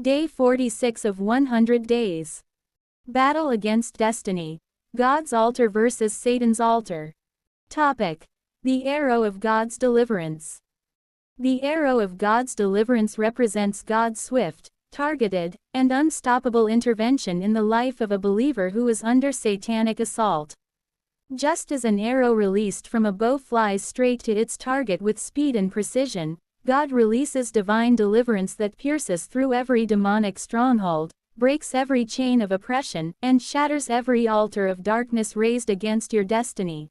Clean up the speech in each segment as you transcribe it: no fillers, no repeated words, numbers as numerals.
Day 46 of 100 days. Battle against destiny. God's altar versus Satan's altar. Topic: The arrow of God's deliverance. The arrow of God's deliverance represents God's swift, targeted, and unstoppable intervention in the life of a believer who is under satanic assault. Just as an arrow released from a bow flies straight to its target with speed and precision, God releases divine deliverance that pierces through every demonic stronghold, breaks every chain of oppression, and shatters every altar of darkness raised against your destiny.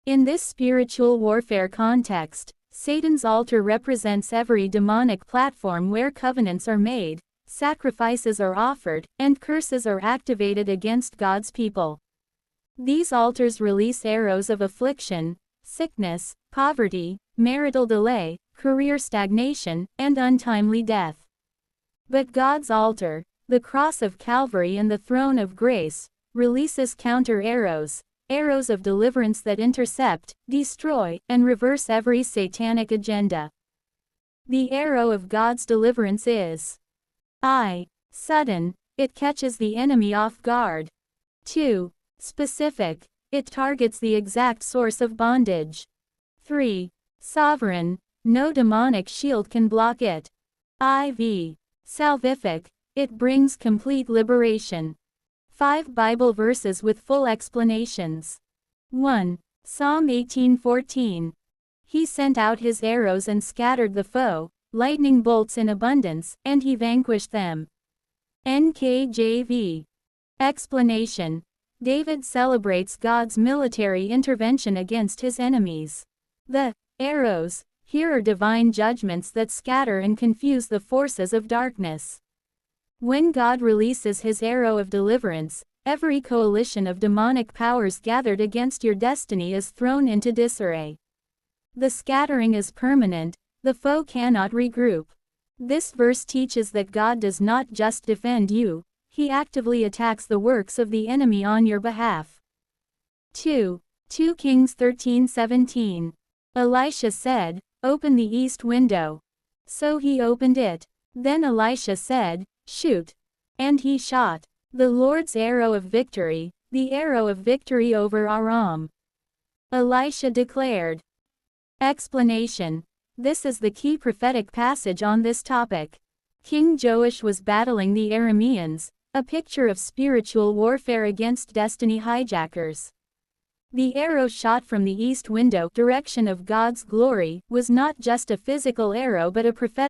In this spiritual warfare context, Satan's altar represents every demonic platform where covenants are made, sacrifices are offered, and curses are activated against God's people. These altars release arrows of affliction, sickness, poverty, marital delay, career stagnation, and untimely death. But God's altar, the cross of Calvary and the throne of grace, releases counter arrows, arrows of deliverance that intercept, destroy, and reverse every satanic agenda. The arrow of God's deliverance is I. Sudden, it catches the enemy off guard. 2. Specific, it targets the exact source of bondage. 3. Sovereign, no demonic shield can block it. IV. Salvific, it brings complete liberation. 5 Bible verses with full explanations. 1. Psalm 18:14. He sent out his arrows and scattered the foe, lightning bolts in abundance, and he vanquished them. NKJV. Explanation. David celebrates God's military intervention against his enemies. The arrows here are divine judgments that scatter and confuse the forces of darkness. When God releases his arrow of deliverance, every coalition of demonic powers gathered against your destiny is thrown into disarray. The scattering is permanent, the foe cannot regroup. This verse teaches that God does not just defend you, he actively attacks the works of the enemy on your behalf. 2 Kings 13:17. Elisha said, "Open the east window." So he opened it. Then Elisha said, "Shoot." And he shot. The Lord's arrow of victory, the arrow of victory over Aram. Elisha declared. Explanation. This is the key prophetic passage on this topic. King Joash was battling the Arameans, a picture of spiritual warfare against destiny hijackers. The arrow shot from the east window direction of God's glory was not just a physical arrow but a prophetic